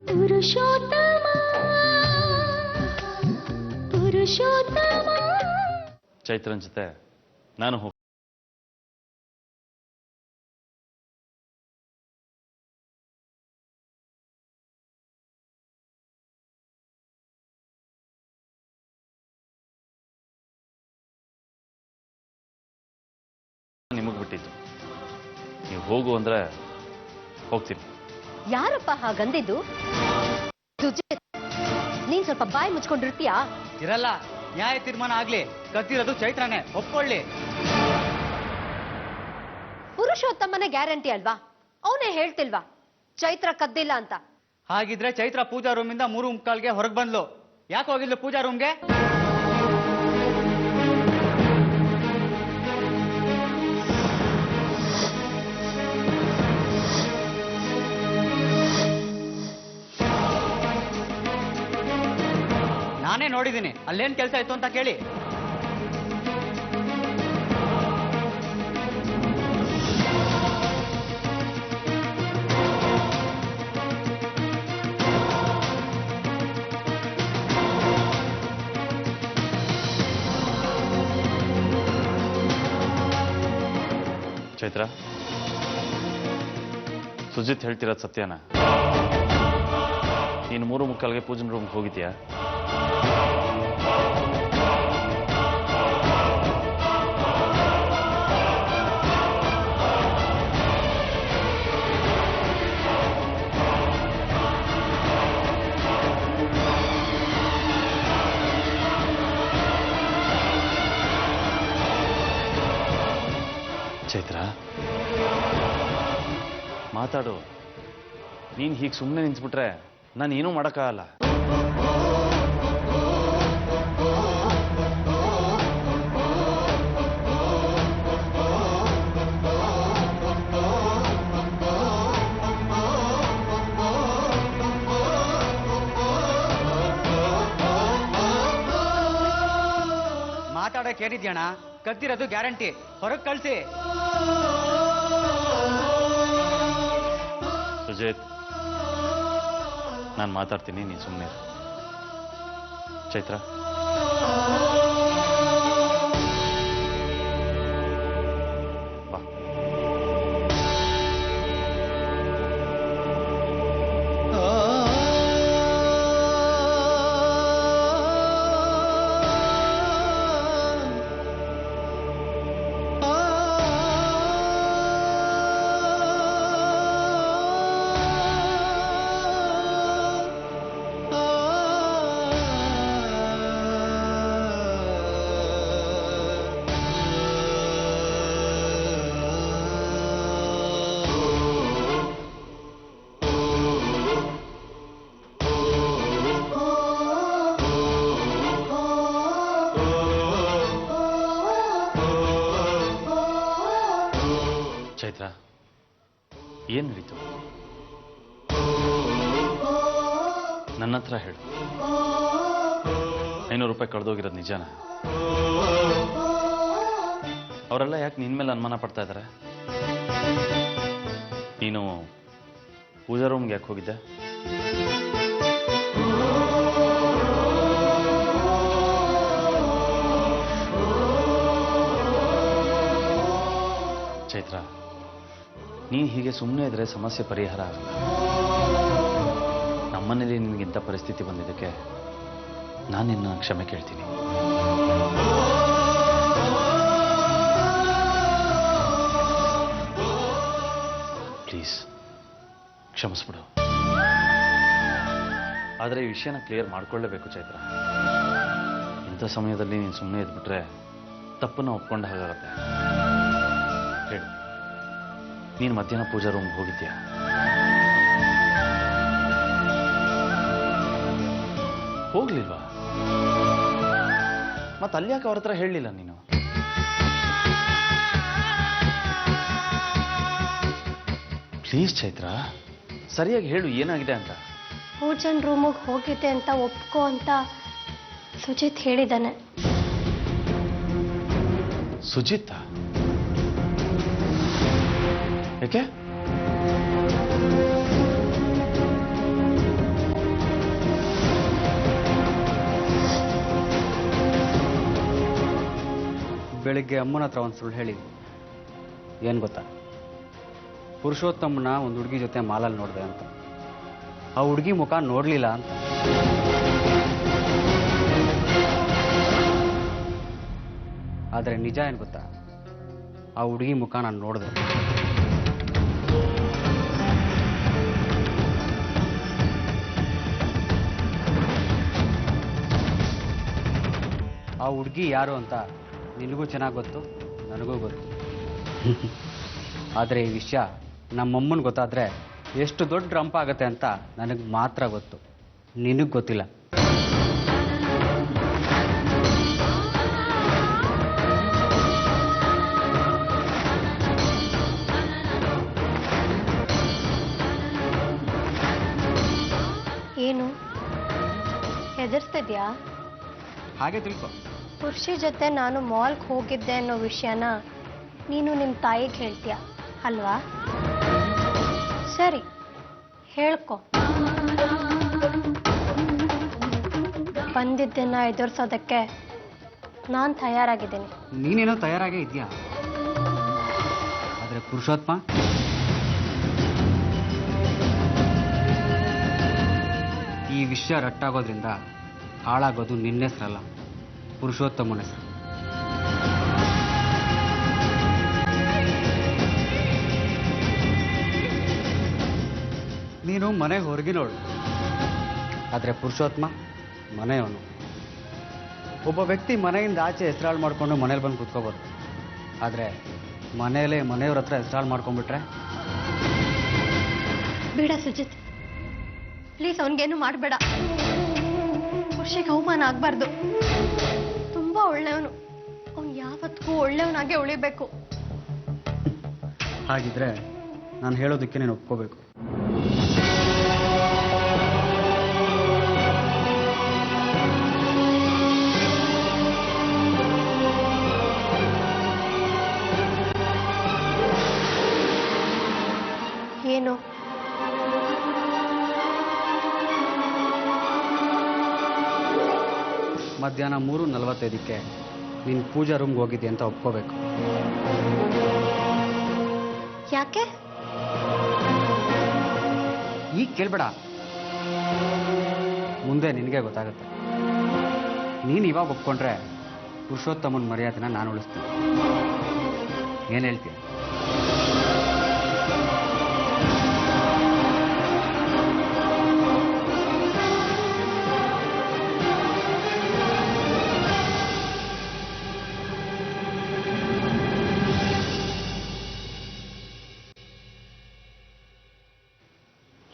ಪುರುಷೋತ್ತಮ ಪುರುಷೋತ್ತಮ. ಚೈತ್ರನ್ ಜೊತೆ ನಾನು ನಿಮಗೆ ಬಿಟ್ಟಿದ್ದು. ನೀವು ಹೋಗು ಅಂದ್ರೆ ಹೋಗ್ತೀನಿ. ಯಾರಪ್ಪ ಹಾಗಂದಿದ್ದು? ನೀನ್ ಸ್ವಲ್ಪ ಬಾಯಿ ಮುಚ್ಕೊಂಡಿರ್ತೀಯಾ? ಇರಲ್ಲ. ನ್ಯಾಯ ತೀರ್ಮಾನ ಆಗ್ಲಿ. ಕತ್ತಿರೋದು ಚೈತ್ರನೇ, ಒಪ್ಕೊಳ್ಳಿ. ಪುರುಷೋತ್ತಮನೇ ಗ್ಯಾರಂಟಿ ಅಲ್ವಾ? ಅವನೇ ಹೇಳ್ತಿಲ್ವಾ ಚೈತ್ರ ಕದ್ದಿಲ್ಲ ಅಂತ? ಹಾಗಿದ್ರೆ ಚೈತ್ರ ಪೂಜಾ ರೂಮಿಂದ 3:45ಗೆ ಹೊರಗೆ ಬಂದ್ಲು. ಯಾಕೆ ಹೋಗಿದ್ಲು ಪೂಜಾ ರೂಮ್ಗೆ? ನಾನೇ ನೋಡಿದ್ದೀನಿ. ಅಲ್ಲೇನ್ ಕೆಲಸ ಇತ್ತು ಅಂತ ಕೇಳಿ. ಚೈತ್ರ, ಸುಜಿತ್ ಹೇಳ್ತಿರೋದು ಸತ್ಯನಾ? ನೀನು 3:45ಗೆ ಪೂಜನ್ ರೂಮ್ಗೆ ಹೋಗಿದ್ಯಾ? ಚೈತ್ರ, ಮಾತಾಡು. ನೀನು ಹೀಗೆ ಸುಮ್ಮನೆ ನಿಂತ್ಬಿಟ್ರೆ ನಾನು ಏನೂ ಮಾಡೋಕ್ಕಾಗಲ್ಲ. ಮಾತಾಡಕ್ಕೆ ಏನಿದ್ಯಣ್ಣ? ಕತ್ತಿರೋದು ಗ್ಯಾರಂಟಿ. ಹೊರಗೆ ಕಳಿಸಿ. ಸುಜಿತ್, ನಾನು ಮಾತಾಡ್ತೀನಿ, ನೀನು ಸುಮ್ಮನೆ ಚೈತ್ರ. ಬಾ. ಚೈತ್ರ, ಏನ್ ನಡೀತು? ನನ್ನ ಹತ್ರ ಹೇಳು. 500 ರೂಪಾಯಿ ಕಳೆದೋಗಿರೋದು ನಿಜಾನ? ಅವರೆಲ್ಲ ಯಾಕೆ ನಿನ್ ಮೇಲೆ ಅನುಮಾನ ಪಡ್ತಾ ಇದ್ದಾರೆ? ನೀನು ಪೂಜಾ ರೂಮ್ಗೆ ಯಾಕೆ ಹೋಗಿದ್ದೆ? ಚೈತ್ರ, ನೀನು ಹೀಗೆ ಸುಮ್ಮನೆ ಇದ್ರೆ ಸಮಸ್ಯೆ ಪರಿಹಾರ ಆಗಲ್ಲ. ನಮ್ಮನೇಲಿ ನಿನಗಿಂತ ಪರಿಸ್ಥಿತಿ ಬಂದಿದ್ದಕ್ಕೆ ನಾನು ನಿನ್ನ ಕ್ಷಮೆ ಕೇಳ್ತೀನಿ. ಪ್ಲೀಸ್ ಕ್ಷಮಿಸ್ಬಿಡು. ಆದರೆ ಈ ವಿಷಯನ ಕ್ಲಿಯರ್ ಮಾಡ್ಕೊಳ್ಳೇಬೇಕು ಚೈತ್ರ. ಇಂಥ ಸಮಯದಲ್ಲಿ ನೀನು ಸುಮ್ಮನೆ ಇದ್ಬಿಟ್ರೆ ತಪ್ಪನ್ನು ಒಪ್ಕೊಂಡ ಹಾಗಾಗತ್ತೆ. ಹೇಳು, ನೀನು ಮಧ್ಯಾಹ್ನ ಪೂಜಾ ರೂಮ್ಗೆ ಹೋಗಿದ್ಯಾ? ಹೋಗ್ಲಿಲ್ವಾ? ಮತ್ತೆ ಅಲ್ಲಿ ಯಾಕೆ ಅವ್ರ ಹತ್ರ ಹೇಳಲಿಲ್ಲ ನೀನು? ಪ್ಲೀಸ್ ಚೈತ್ರ, ಸರಿಯಾಗಿ ಹೇಳು, ಏನಾಗಿದೆ ಅಂತ. ಪೂಜನ್ ರೂಮಿಗೆ ಹೋಗಿದ್ದೆ ಅಂತ ಒಪ್ಕೋ ಅಂತ ಸುಜಿತ್ ಹೇಳಿದ್ದಾನೆ. ಸುಜಿತ್? ಯಾಕೆ? ಬೆಳಿಗ್ಗೆ ಅಮ್ಮನ ಹತ್ರ ಒಂದು ಸುಳ್ಳು ಹೇಳಿ. ಏನು ಗೊತ್ತಾ, ಪುರುಷೋತ್ತಮನ ಒಂದು ಹುಡುಗಿ ಜೊತೆ ಮಾಲಲ್ಲಿ ನೋಡಿದೆ ಅಂತ. ಆ ಹುಡುಗಿ ಮುಖ ನೋಡಲಿಲ್ಲ ಅಂತ. ಆದರೆ ನಿಜ ಏನು ಗೊತ್ತಾ, ಆ ಹುಡುಗಿ ಮುಖ ನಾನು ನೋಡಿದೆ. ಆ ಹುಡುಗಿ ಯಾರು ಅಂತ ನಿನಗೂ ಚೆನ್ನಾಗಿ ಗೊತ್ತು, ನನಗೂ ಗೊತ್ತು. ಆದರೆ ಈ ವಿಷಯ ನಮ್ಮಮ್ಮನ ಗೊತ್ತಾದರೆ ಎಷ್ಟು ದೊಡ್ಡ ರಂಪ ಆಗುತ್ತೆ ಅಂತ ನನಗೆ ಮಾತ್ರ ಗೊತ್ತು, ನಿನಗೆ ಗೊತ್ತಿಲ್ಲ. ಏನು ಹೆದರ್ಸ್ತಿದ್ಯಾ? ಹಾಗೆ ತಿಳ್ಕೊ. ಪುರುಷಿ ಜೊತೆ ನಾನು ಮಾಲ್ಗೆ ಹೋಗಿದ್ದೆ ಅನ್ನೋ ವಿಷಯನ ನೀನು ನಿಮ್ಮ ತಾಯಿಗೆ ಹೇಳ್ತೀಯ ಅಲ್ವಾ? ಸರಿ, ಹೇಳ್ಕೊ. ಬಂದಿದ್ದನ್ನ ಎದುರಿಸೋದಕ್ಕೆ ನಾನು ತಯಾರಾಗಿದ್ದೀನಿ. ನೀನೇನೋ ತಯಾರಾಗೇ ಇದೆಯಾ, ಆದರೆ ಪುರುಷೋತ್ತಮ ಈ ವಿಷಯ ರಟ್ಟಾಗೋದ್ರಿಂದ ಹಾಳಾಗೋದು ನಿನ್ನ ಹೆಸರಲ್ಲ, ಪುರುಷೋತ್ತಮನ ಹೆಸರು. ನೀನು ಮನೆ ಹೊರಗಿನೋಳು, ಆದರೆ ಪುರುಷೋತ್ತಮ ಮನೆಯವನು. ಒಬ್ಬ ವ್ಯಕ್ತಿ ಮನೆಯಿಂದ ಆಚೆ ಹೆಸರಾಳು ಮಾಡಿಕೊಂಡು ಮನೇಲಿ ಬಂದು ಕೂತ್ಕೋಬೋದು, ಆದರೆ ಮನೆಯಲ್ಲೇ ಮನೆಯವ್ರ ಹತ್ರ ಹೆಸರಾಳು ಮಾಡ್ಕೊಂಡ್ಬಿಟ್ರೆ? ಬೇಡ ಸುಜಿತ್, ಪ್ಲೀಸ್ ಅವನಿಗೇನು ಮಾಡಬೇಡ. ಪುರುಷಿಗೆ ಅವಮಾನ ಆಗಬಾರ್ದು. ತುಂಬ ಒಳ್ಳೆಯವನು, ಅವನು ಯಾವತ್ತಿಗೂ ಒಳ್ಳೆಯವನಾಗೆ ಉಳಿಬೇಕು. ಹಾಗಿದ್ರೆ ನಾನು ಹೇಳೋದಕ್ಕೆ ನೀನು ಒಪ್ಕೋಬೇಕು. ಏನು? ಮಧ್ಯಾಹ್ನ 3:45ಕ್ಕೆ ನೀನು ಪೂಜಾ ರೂಮ್ಗೆ ಹೋಗಿದ್ದೆ ಅಂತ ಒಪ್ಕೋಬೇಕು. ಯಾಕೆ? ಈಗ ಕೇಳ್ಬೇಡ, ಮುಂದೆ ನಿನಗೆ ಗೊತ್ತಾಗುತ್ತೆ. ನೀನು ಇವಾಗ ಒಪ್ಕೊಂಡ್ರೆ ಪುರುಷೋತ್ತಮನ ಮರ್ಯಾದೆನ ನಾನು ಉಳಿಸ್ತೀನಿ. ಏನು ಹೇಳ್ತೀನಿ?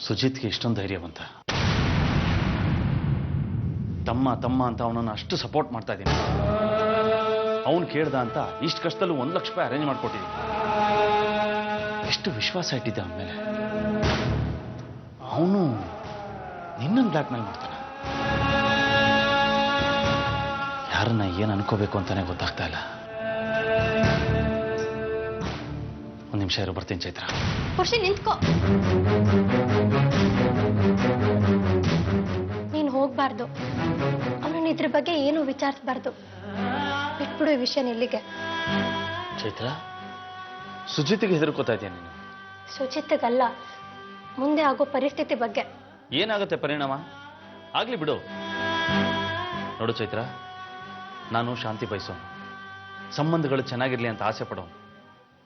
ಸುಜಿತ್ಗೆ ಇಷ್ಟೊಂದು ಧೈರ್ಯವಂತ. ತಮ್ಮ ತಮ್ಮ ಅಂತ ಅವನನ್ನು ಅಷ್ಟು ಸಪೋರ್ಟ್ ಮಾಡ್ತಾ ಇದ್ದೀನಿ. ಅವನು ಕೇಳ್ದ ಅಂತ ಇಷ್ಟು ಕಷ್ಟದಲ್ಲೂ 1 ಲಕ್ಷ ರೂಪಾಯಿ ಅರೇಂಜ್ ಮಾಡಿಕೊಟ್ಟಿದ್ದೀನಿ. ಎಷ್ಟು ವಿಶ್ವಾಸ ಇಟ್ಟಿದ್ದೆ ಅವನ ಮೇಲೆ. ಅವನು ನಿನ್ನನ್ನು ಬ್ಲ್ಯಾಕ್ ಮೇಲ್ ಮಾಡ್ತಾನೆ. ಯಾರನ್ನ ಏನು ಅನ್ಕೋಬೇಕು ಅಂತಾನೆ ಗೊತ್ತಾಗ್ತಾ ಇಲ್ಲ. ಒಂದು ನಿಮಿಷ ಇರೋ, ಬರ್ತೀನಿ ಚೈತ್ರ. ಪುರುಷಿ ನಿಂತ್ಕೋ. ನೀನು ಹೋಗ್ಬಾರ್ದು. ಅವನನ್ನ ಇದ್ರ ಬಗ್ಗೆ ಏನು ವಿಚಾರಿಸಬಾರ್ದು. ಬಿಟ್ಬಿಡು ಈ ವಿಷಯ ಇಲ್ಲಿಗೆ. ಚೈತ್ರ, ಸುಜಿತ್ಗೆ ಹೆದರ್ಕೋತಾ ಇದೆಯಾ ನೀನು? ಸುಚಿತ್ಗಲ್ಲ, ಮುಂದೆ ಆಗೋ ಪರಿಸ್ಥಿತಿ ಬಗ್ಗೆ. ಏನಾಗುತ್ತೆ ಪರಿಣಾಮ? ಆಗ್ಲಿ ಬಿಡು. ನೋಡು ಚೈತ್ರ, ನಾನು ಶಾಂತಿ ಬಯಸೋನು, ಸಂಬಂಧಗಳು ಚೆನ್ನಾಗಿರ್ಲಿ ಅಂತ ಆಸೆ ಪಡೋನು,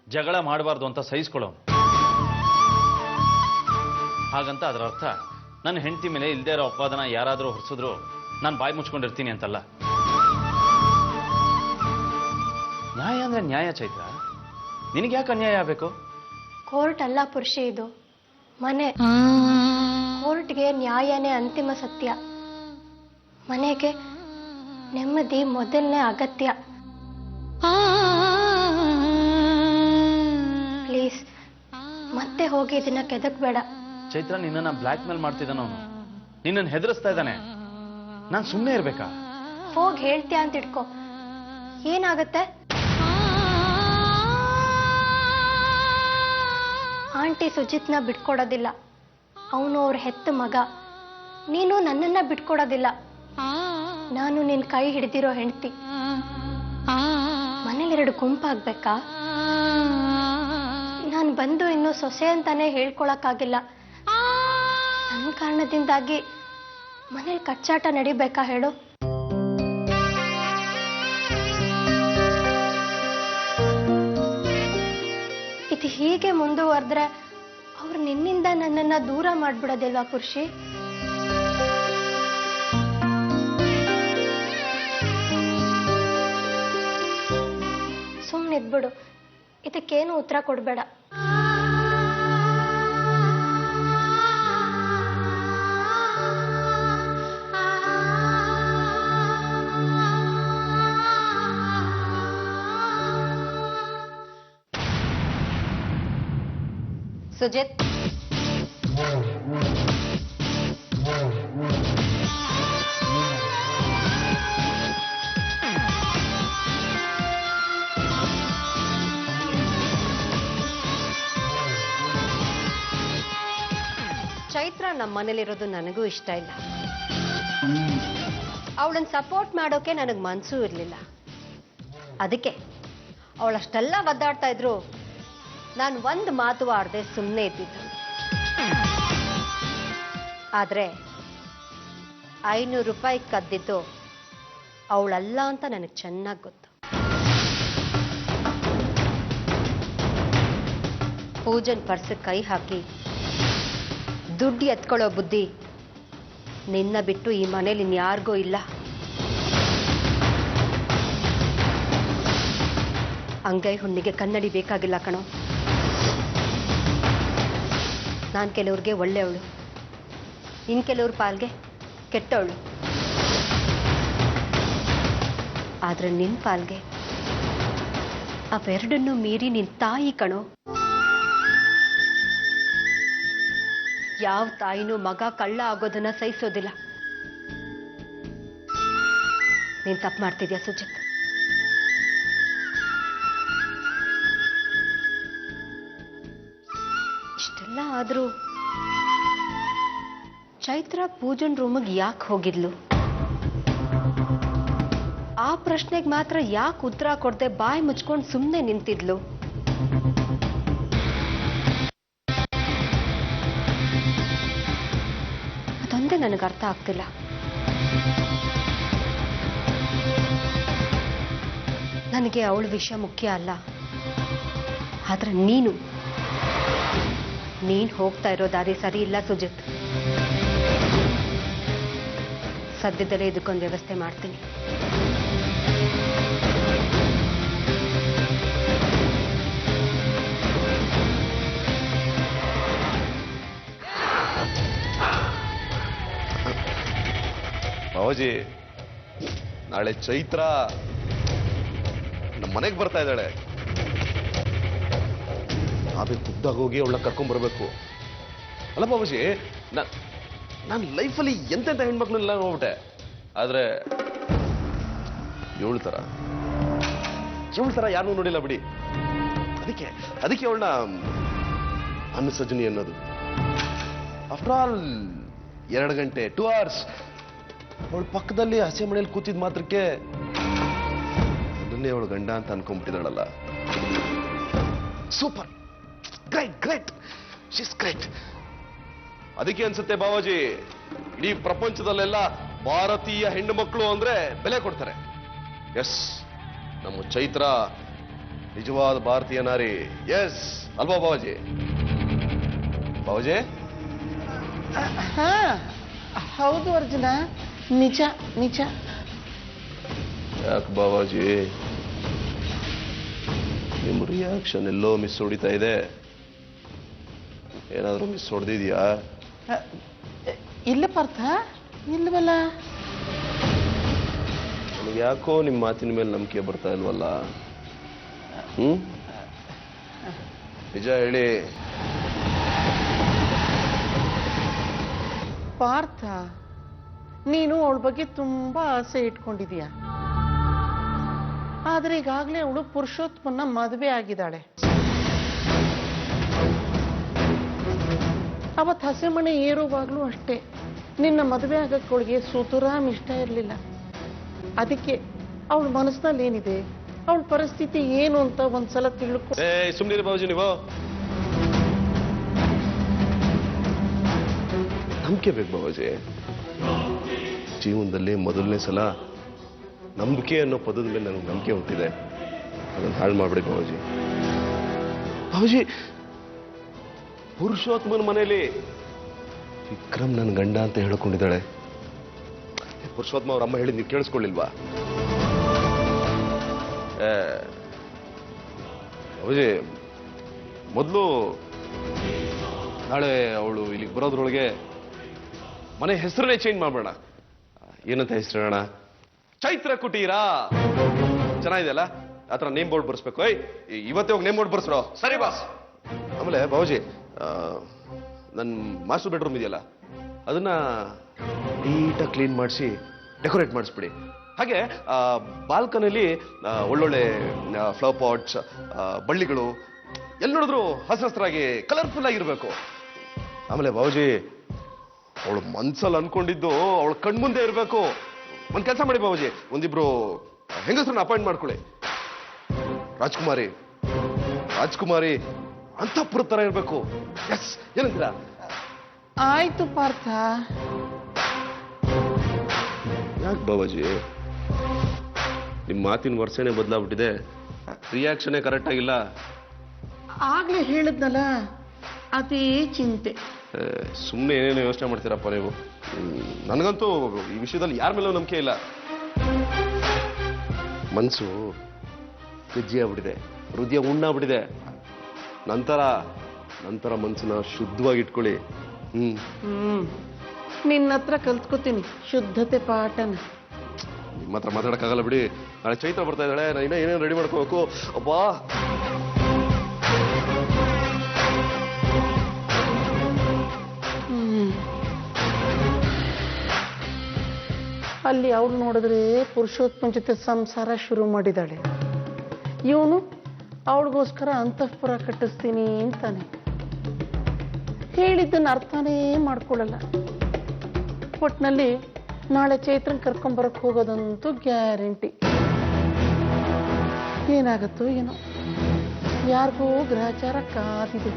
ಜಗಳ ಮಾಡಬಾರ್ದು ಅಂತ ಸಹಿಸ್ಕೊಳ್ಳೋನು. ಹಾಗಂತ ಅದರ ಅರ್ಥ ನನ್ನ ಹೆಂಡತಿ ಮೇಲೆ ಇಲ್ದೇ ಇರೋ ಅಪವಾದನ ಯಾರಾದರೂ ಹೊರಿಸಿದ್ರು ನಾನು ಬಾಯಿ ಮುಚ್ಕೊಂಡಿರ್ತೀನಿ ಅಂತಲ್ಲ. ನ್ಯಾಯ ಅಂದ್ರೆ ನ್ಯಾಯ ಚೈತ್ರ. ನಿನಗೆ ಯಾಕೆ ಅನ್ಯಾಯ ಆಗಬೇಕು? ಕೋರ್ಟ್ ಅಲ್ಲ ಪುರುಷಿ, ಇದು ಮನೆ. ಕೋರ್ಟ್ಗೆ ನ್ಯಾಯನೇ ಅಂತಿಮ ಸತ್ಯ. ಮನೆಗೆ ನೆಮ್ಮದಿ ಮೊದಲನೇ ಅಗತ್ಯ. ಪ್ಲೀಸ್ ಮತ್ತೆ ಹೋಗಿ ಇದನ್ನ ಕೆದಕ್ಬೇಡ. ಚೈತ್ರ, ನಿನ್ನನ್ನ ಬ್ಲ್ಯಾಕ್ ಮೇಲ್ ಮಾಡ್ತಿದ್ದಾನ ಅವನು. ನಿನ್ನನ್ನು ಹೆದರಿಸ್ತಾ ಇದ್ದಾನೆ. ನಾನು ಸುಮ್ಮನೆ ಇರ್ಬೇಕಾ? ಹೋಗಿ ಹೇಳ್ತೀಯ ಅಂತ ಇಟ್ಕೋ, ಏನಾಗತ್ತೆ? ಆಂಟಿ ಸುಜಿತ್ನ ಬಿಟ್ಕೊಡೋದಿಲ್ಲ. ಅವನು ಅವ್ರ ಹೆತ್ತ ಮಗ. ನೀನು ನನ್ನನ್ನ ಬಿಟ್ಕೊಡೋದಿಲ್ಲ. ನಾನು ನಿನ್ ಕೈ ಹಿಡಿದಿರೋ ಹೆಂಡತಿ. ಮನೇಲಿ 2 ಗುಂಪಾಗ್ಬೇಕಾ? ನಾನು ಬಂದು ಇನ್ನೂ ಸೊಸೆ ಅಂತಾನೆ ಹೇಳ್ಕೊಳಕ್ಕಾಗಿಲ್ಲ. ನನ್ನ ಕಾರಣದಿಂದಾಗಿ ಮನೇಲಿ ಕಚ್ಚಾಟ ನಡಿಬೇಕಾ ಹೇಳು? ಇದು ಹೀಗೆ ಮುಂದುವರೆದ್ರೆ ಅವ್ರು ನಿನ್ನಿಂದ ನನ್ನನ್ನ ದೂರ ಮಾಡ್ಬಿಡೋದಿಲ್ವಾ ಖುಷಿ? ಸುಮ್ಮನಿದ್ಬಿಡು, ಇದಕ್ಕೇನು ಉತ್ತರ ಕೊಡಬೇಡ. ಸುಜಿತ್, ಚೈತ್ರ ನಮ್ಮ ಮನೇಲಿರೋದು ನನಗೂ ಇಷ್ಟ ಇಲ್ಲ. ಅವಳನ್ನ ಸಪೋರ್ಟ್ ಮಾಡೋಕೆ ನನಗೆ ಮನಸ್ಸೂ ಇರಲಿಲ್ಲ. ಅದಕ್ಕೆ ಅವಳಷ್ಟೆಲ್ಲ ಒದ್ದಾಡ್ತಾ ಇದ್ರು ನಾನು ಒಂದು ಮಾತು ಆಡದೆ ಸುಮ್ಮನೆ ಇದ್ದಿದ್ದು. ಆದರೆ 500 ರೂಪಾಯಿ ಕದ್ದಿದ್ದು ಅವಳಲ್ಲ ಅಂತ ನನಗೆ ಚೆನ್ನಾಗಿ ಗೊತ್ತು. ಪೂಜನ್ ಪರ್ಸಿಗೆ ಕೈ ಹಾಕಿ ದುಡ್ಡು ಎತ್ಕೊಳ್ಳೋ ಬುದ್ಧಿ ನಿನ್ನ ಬಿಟ್ಟು ಈ ಮನೇಲಿ ಇನ್ಯಾರಿಗೂ ಇಲ್ಲ. ಅಂಗೈ ಹುಣ್ಣಿಗೆ ಕನ್ನಡಿ ಬೇಕಾಗಿಲ್ಲ ಕಣೋ. ನಾನು ಕೆಲವ್ರಿಗೆ ಒಳ್ಳೆಯವಳು, ಇನ್ನು ಕೆಲವ್ರ ಪಾಲ್ಗೆ ಕೆಟ್ಟವಳು. ಆದ್ರೆ ನಿನ್ನ ಪಾಲ್ಗೆ ಅವೆರಡನ್ನು ಮೀರಿ ನಿನ್ನ ತಾಯಿ ಕಣೋ. ಯಾವ ತಾಯಿನೂ ಮಗ ಕಳ್ಳ ಆಗೋದನ್ನ ಸಹಿಸೋದಿಲ್ಲ. ನೀನ್ ತಪ್ಪು ಮಾಡ್ತಿದ್ಯಾ ಸುಜಿತ್? ಇಷ್ಟೆಲ್ಲ ಆದ್ರೂ ಚೈತ್ರ ಪೂಜನ್ ರೂಮಿಗೆ ಯಾಕೆ ಹೋಗಿದ್ಲು? ಆ ಪ್ರಶ್ನೆಗೆ ಮಾತ್ರ ಯಾಕೆ ಉತ್ತರ ಕೊಡದೆ ಬಾಯಿ ಮುಚ್ಕೊಂಡು ಸುಮ್ಮನೆ ನಿಂತಿದ್ಲು? ಅದೊಂದೇ ನನಗೆ ಅರ್ಥ ಆಗ್ತಿಲ್ಲ. ನನಗೆ ಅವಳ ವಿಷಯ ಮುಖ್ಯ ಅಲ್ಲ. ಆದ್ರೆ ನೀನು ಹೋಗ್ತಾ ಇರೋ ದಾರಿ ಸರಿ ಇಲ್ಲ ಸುಜಿತ್. ಸದ್ಯದಲ್ಲೇ ಇದಕ್ಕೊಂದು ವ್ಯವಸ್ಥೆ ಮಾಡ್ತೀನಿ. ಬಾವಾಜಿ, ನಾಳೆ ಚೈತ್ರ ನಮ್ಮ ಮನೆಗೆ ಬರ್ತಾ ಇದ್ದಾಳೆ. ನಾವೇ ಖುದ್ದಾಗಿ ಹೋಗಿ ಅವಳನ್ನ ಕರ್ಕೊಂಡ್ಬರ್ಬೇಕು. ಅಲ್ಲ ಬಾಬಾಜಿ, ನಾನು ಲೈಫಲ್ಲಿ ಎಂತೆಂಥ ಹೆಣ್ಮಕ್ಳನ್ನೆಲ್ಲ ನೋಡ್ಬಿಟ್ಟೆ. ಆದ್ರೆ ಇವಳ ಥರ ಯಾರನ್ನೂ ನೋಡಿಲ್ಲ ಬಿಡಿ. ಅದಕ್ಕೆ ಅವಳನ್ನ ಅನ್ನಸಜನಿ ಅನ್ನೋದು. ಆಫ್ಟರ್ ಆಲ್ 2 ಗಂಟೆ 2 hours ಅವಳ ಪಕ್ಕದಲ್ಲಿ ಹಸೆ ಮನೆಯಲ್ಲಿ ಕೂತಿದ್ ಮಾತ್ರಕ್ಕೆ ಅದನ್ನೇ ಅವಳು ಗಂಡ ಅಂತ ಅನ್ಕೊಂಡ್ಬಿಟ್ಟಿದ್ದಾಳಲ್ಲ. Super, great, she's great. ಅದಕ್ಕೆ ಅನ್ಸುತ್ತೆ ಬಾವಾಜಿ, ಇಡೀ ಪ್ರಪಂಚದಲ್ಲೆಲ್ಲ ಭಾರತೀಯ ಹೆಣ್ಣು ಮಕ್ಕಳು ಅಂದ್ರೆ ಬೆಲೆ ಕೊಡ್ತಾರೆ. ಎಸ್, ನಮ್ಮ ಚೈತ್ರ ನಿಜವಾದ ಭಾರತೀಯ ನಾರಿ. ಎಸ್ ಅಲ್ವಾ ಬಾವಾಜಿ? ಬಾವಾಜಿ? ಹೌದು ಅರ್ಜುನ, ನಿಜ. ಯಾಕೆ ಬಾವಾಜಿ, ನಿಮ್ಮ ರಿಯಾಕ್ಷನ್ ಎಲ್ಲೋ ಮಿಸ್ ಹೊಡಿತಾ ಇದೆ. ಏನಾದರೂ ಮಿಸ್ ಹೊಡೆದಿದ್ಯಾ? ಇಲ್ಲ ಪಾರ್ಥ, ಇಲ್ವಲ್ಲ. ನನಗೆ ಯಾಕೋ ನಿಮ್ಮ ಮಾತಿನ ಮೇಲೆ ನಂಬಿಕೆ ಬರ್ತಾ ಇಲ್ವಲ್ಲ. ನಿಜ ಹೇಳಿ. ಪಾರ್ಥ, ನೀನು ಅವಳ ಬಗ್ಗೆ ತುಂಬಾ ಆಸೆ ಇಟ್ಕೊಂಡಿದೀಯ. ಆದ್ರೆ ಈಗಾಗಲೇ ಅವಳು ಪುರುಷೋತ್ತಮನ ಮದುವೆ ಆಗಿದ್ದಾಳೆ. ಅವತ್ತು ಹಸೆಮಣೆ ಏರುವಾಗ್ಲೂ ಅಷ್ಟೇ ನಿನ್ನ ಮದುವೆ ಆಗಕ್ಕೆ ಅವಳಿಗೆ ಸುತರಾಮ್ ಇಷ್ಟ ಇರಲಿಲ್ಲ. ಅದಕ್ಕೆ ಅವಳ ಮನಸ್ಸಿನಲ್ಲಿ ಏನಿದೆ ಅವಳ ಪರಿಸ್ಥಿತಿ ಏನು ಅಂತ ಒಂದ್ಸಲ ತಿಳ್ಕೊ. ಸುಮ್ಮನಿರಿ ಬಾಬುಜಿ ನೀವು. ನಂಬಿಕೆ ಬೇಕು ಬಾಬುಜಿ. ಜೀವನದಲ್ಲಿ ಮೊದಲನೇ ಸಲ ನಂಬಿಕೆ ಅನ್ನೋ ಪದದ ಮೇಲೆ ನನಗೆ ನಂಬಿಕೆ ಹುಟ್ಟಿದೆ. ಅದನ್ನು ಹಾಳು ಮಾಡ್ಬಿಡಿ ಬಾಬುಜಿ. ಬಾಬುಜಿ, ಪುರುಷೋತ್ತಮನ ಮನೆಯಲ್ಲಿ ವಿಕ್ರಮ್ ನನ್ನ ಗಂಡ ಅಂತ ಹೇಳ್ಕೊಂಡಿದ್ದಾಳೆ. ಪುರುಷೋತ್ತಮ ಅವ್ರ ಅಮ್ಮ ಹೇಳಿದ್ ನೀವು ಕೇಳಿಸ್ಕೊಳ್ಳಿಲ್ವಾ? ಬಾಬುಜಿ, ಮೊದಲು ನಾಳೆ ಅವಳು ಇಲ್ಲಿಗೆ ಬರೋದ್ರೊಳಗೆ ಮನೆ ಹೆಸರನ್ನೇ ಚೇಂಜ್ ಮಾಡೋಣ. ಏನಂತ ಹೆಸರಿಡೋಣ? ಚೈತ್ರ ಕುಟೀರ. ಚೆನ್ನಾಗಿದೆಯಲ್ಲ? ಆ ಥರ ನೇಮ್ ಬೋರ್ಡ್ ಬರ್ಸ್ಬೇಕು. ಇವತ್ತೇ ಹೋಗಿ ನೇಮ್ ಬೋರ್ಡ್ ಬರ್ಸ್ರೋ. ಸರಿ ಬಾಸ್. ಆಮೇಲೆ ಬಾಬುಜಿ, ನನ್ನ ಮಾಸ್ಟರ್ ಬೆಡ್ರೂಮ್ ಇದೆಯಲ್ಲ, ಅದನ್ನ ನೀಟಾಗಿ ಕ್ಲೀನ್ ಮಾಡಿಸಿ ಡೆಕೋರೇಟ್ ಮಾಡಿಸ್ಬಿಡಿ. ಹಾಗೆ ಬಾಲ್ಕನಿಲಿ ಒಳ್ಳೊಳ್ಳೆ ಫ್ಲವರ್ ಪಾಟ್ಸ್, ಬಳ್ಳಿಗಳು ಎಲ್ಲಿ ನೋಡಿದ್ರು ಹಸಿರಾಗಿ ಕಲರ್ಫುಲ್ ಆಗಿರ್ಬೇಕು. ಆಮೇಲೆ ಬಾಬುಜಿ, ಅವಳು ಮನ್ಸಲ್ಲಿ ಅನ್ಕೊಂಡಿದ್ದು ಅವಳ ಕಣ್ಮುಂದೆ ಇರಬೇಕು. ಒಂದು ಕೆಲಸ ಮಾಡಿ ಬಾಬುಜಿ, ಒಂದಿಬ್ರು ಹೆಂಗಸ್ರನ್ನ ಅಪಾಯಿಂಟ್ ಮಾಡ್ಕೊಳ್ಳಿ. ರಾಜ್ಕುಮಾರಿ ಅಂತಃಪುರ ತರ ಇರಬೇಕು. ಎಸ್, ಏನಂತೀರಾ? ಆಯ್ತು ಪಾರ್ಥ. ಯಾಕೆ ಬಾಬಾಜಿ, ನಿಮ್ಮ ಮಾತಿನ ವರ್ಷನೇ ಬದಲಾಗ್ಬಿಟ್ಟಿದೆ, ರಿಯಾಕ್ಷನೇ ಕರೆಕ್ಟ್ ಆಗಿಲ್ಲ. ಆಗ್ಲೇ ಹೇಳಿದ್ನಲ್ಲ, ಅದೇ ಚಿಂತೆ. ಸುಮ್ಮನೆ ಏನೇನೋ ಯೋಚನೆ ಮಾಡ್ತೀರಪ್ಪ ನೀವು. ನನಗಂತೂ ಈ ವಿಷಯದಲ್ಲಿ ಯಾರ ಮೇಲೂ ನಂಬಿಕೆ ಇಲ್ಲ. ಮನಸ್ಸು ಗಜ್ಜಿ ಆಗ್ಬಿಟ್ಟಿದೆ, ಹೃದಯ ಉಣ್ಣಾಗ್ಬಿಟ್ಟಿದೆ. ನಂತರ ಮನಸ್ಸನ್ನ ಶುದ್ಧವಾಗಿ ಇಟ್ಕೊಳ್ಳಿ. ನಿನ್ನ ಹತ್ರ ಕಲ್ತ್ಕೋತೀನಿ ಶುದ್ಧತೆ ಪಾಠನ. ನಿಮ್ಮ ಹತ್ರ ಮಾತಾಡಕ್ಕಾಗಲ್ಲ ಬಿಡಿ. ನಾಳೆ ಚೈತ್ರ ಬರ್ತಾ ಇದ್ದಾಳೆ, ನಾನು ಇನ್ನೂ ಏನೇನು ರೆಡಿ ಮಾಡ್ಕೋಬೇಕು. ಅಬ್ಬಾ, ಅಲ್ಲಿ ಅವಳು ನೋಡಿದ್ರೆ ಪುರುಷೋತ್ತಮ ಜೊತೆ ಸಂಸಾರ ಶುರು ಮಾಡಿದಾಳೆ. ಇವನು ಅವಳಿಗೋಸ್ಕರ ಅಂತಃಪುರ ಕಟ್ಟಿಸ್ತೀನಿ ಅಂತಾನೆ. ಹೇಳಿದ್ದನ್ನು ಅರ್ಥನೇ ಮಾಡ್ಕೊಳ್ಳಲ್ಲ. ಒಟ್ಟಿನಲ್ಲಿ ನಾಳೆ ಚೈತ್ರನ್ ಕರ್ಕೊಂಬರಕ್ಕೆ ಹೋಗೋದಂತೂ ಗ್ಯಾರಂಟಿ. ಏನಾಗತ್ತೋ ಏನೋ, ಯಾರಿಗೂ ಗ್ರಹಚಾರ ಕಾದಿದೆ.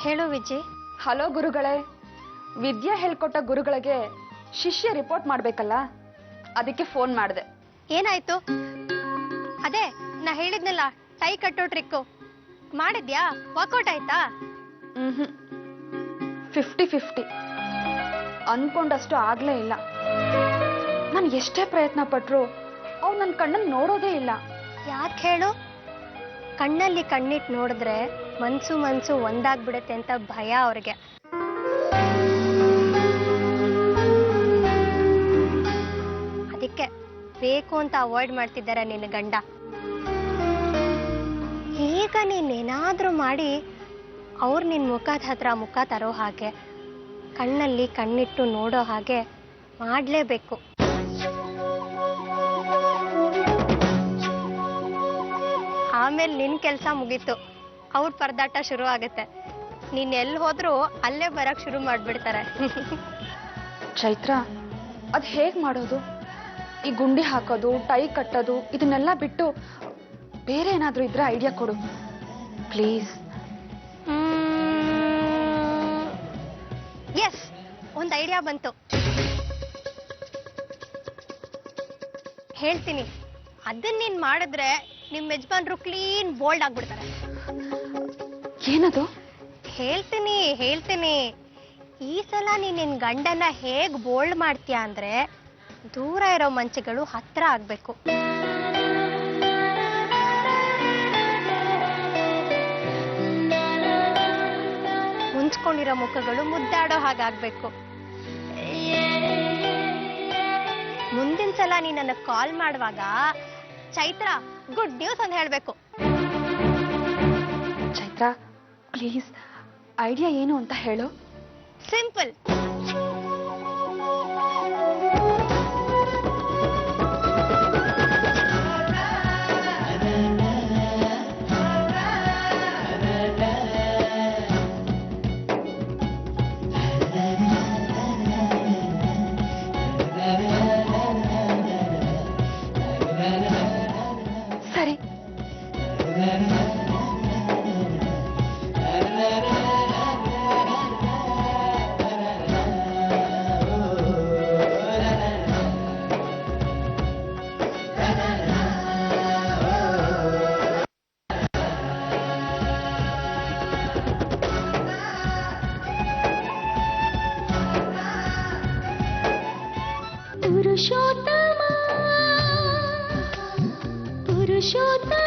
ಹೇಳು ವಿಜಿ. ಹಲೋ ಗುರುಗಳೇ, ವಿದ್ಯಾ ಹೇಳ್ಕೊಟ್ಟ ಗುರುಗಳಿಗೆ ಶಿಷ್ಯ ರಿಪೋರ್ಟ್ ಮಾಡ್ಬೇಕಲ್ಲ, ಅದಕ್ಕೆ ಫೋನ್ ಮಾಡಿದೆ. ಏನಾಯ್ತು? ಅದೇ ನಾ ಹೇಳಿದ್ನಲ್ಲ, ಟೈ ಕಟ್ಟೋ ಟ್ರಿಕ್ಕು ಮಾಡಿದ್ಯಾ? ವರ್ಕೌಟ್ ಆಯ್ತಾ? 50-50. ಅನ್ಕೊಂಡಷ್ಟು ಆಗ್ಲೇ ಇಲ್ಲ. ನಾನು ಎಷ್ಟೇ ಪ್ರಯತ್ನ ಪಟ್ರು ಅವ್ರು ನನ್ನ ಕಣ್ಣನ್ನು ನೋಡೋದೇ ಇಲ್ಲ. ಯಾಕೆ ಹೇಳು? ಕಣ್ಣಲ್ಲಿ ಕಣ್ಣಿಟ್ಟು ನೋಡಿದ್ರೆ ಮನ್ಸು ಒಂದಾಗ್ಬಿಡುತ್ತೆ ಅಂತ ಭಯ ಅವ್ರಿಗೆ. ಅದಕ್ಕೆ ಬೇಕು ಅಂತ ಅವಾಯ್ಡ್ ಮಾಡ್ತಿದ್ದಾರೆ ನಿನ್ನ ಗಂಡ. ಈಗ ನೀನೇನಾದ್ರೂ ಮಾಡಿ ಅವ್ರು ನಿನ್ನ ಮುಖದ ಹತ್ರ ಮುಖ ತರೋ ಹಾಗೆ, ಕಣ್ಣಲ್ಲಿ ಕಣ್ಣಿಟ್ಟು ನೋಡೋ ಹಾಗೆ ಮಾಡಲೇಬೇಕು. ಆಮೇಲೆ ನಿನ್ನ ಕೆಲಸ ಮುಗೀತು, ಅವ್ರ ಪರದಾಟ ಶುರು ಆಗುತ್ತೆ. ನೀನ್ ಎಲ್ಲಿ ಹೋದ್ರೂ ಅಲ್ಲೇ ಬರಕ್ ಶುರು ಮಾಡ್ಬಿಡ್ತಾರೆ. ಚೈತ್ರ, ಅದ್ ಹೇಗ್ ಮಾಡೋದು? ಈ ಗುಂಡಿ ಹಾಕೋದು, ಟೈ ಕಟ್ಟೋದು, ಇದನ್ನೆಲ್ಲ ಬಿಟ್ಟು ಬೇರೆ ಏನಾದ್ರೂ ಇದ್ರೆ ಐಡಿಯಾ ಕೊಡು ಪ್ಲೀಸ್. ಎಸ್, ಒಂದು ಐಡಿಯಾ ಬಂತು, ಹೇಳ್ತೀನಿ. ಅದನ್ನ ನೀನ್ ಮಾಡಿದ್ರೆ ನಿಮ್ ಯಜಮಾನ್ರು ಕ್ಲೀನ್ ಬೋಲ್ಡ್ ಆಗ್ಬಿಡ್ತಾರೆ. ಏನದು? ಹೇಳ್ತೀನಿ. ಈ ಸಲ ನೀನ್ ನಿನ್ ಗಂಡನ ಹೇಗ್ ಬೋಲ್ಡ್ ಮಾಡ್ತೀಯ ಅಂದ್ರೆ, ದೂರ ಇರೋ ಮಂಚಗಳು ಹತ್ರ ಆಗ್ಬೇಕು. ಮುಂಚ್ಕೊಂಡಿರೋ ಮುಖಗಳು ಮುದ್ದಾಡೋ ಹಾಗಾಗ್ಬೇಕು. ಮುಂದಿನ ಸಲ ನೀ ನನಗೆ ಕಾಲ್ ಮಾಡುವಾಗ ಚೈತ್ರ ಗುಡ್ ನ್ಯೂಸ್ ಅಂತ ಹೇಳ್ಬೇಕು. ಚೈತ್ರ ಪ್ಲೀಸ್ ಐಡಿಯಾ ಏನು ಅಂತ ಹೇಳು. ಸಿಂಪಲ್. ಸರಿ. पुरुषोत्तम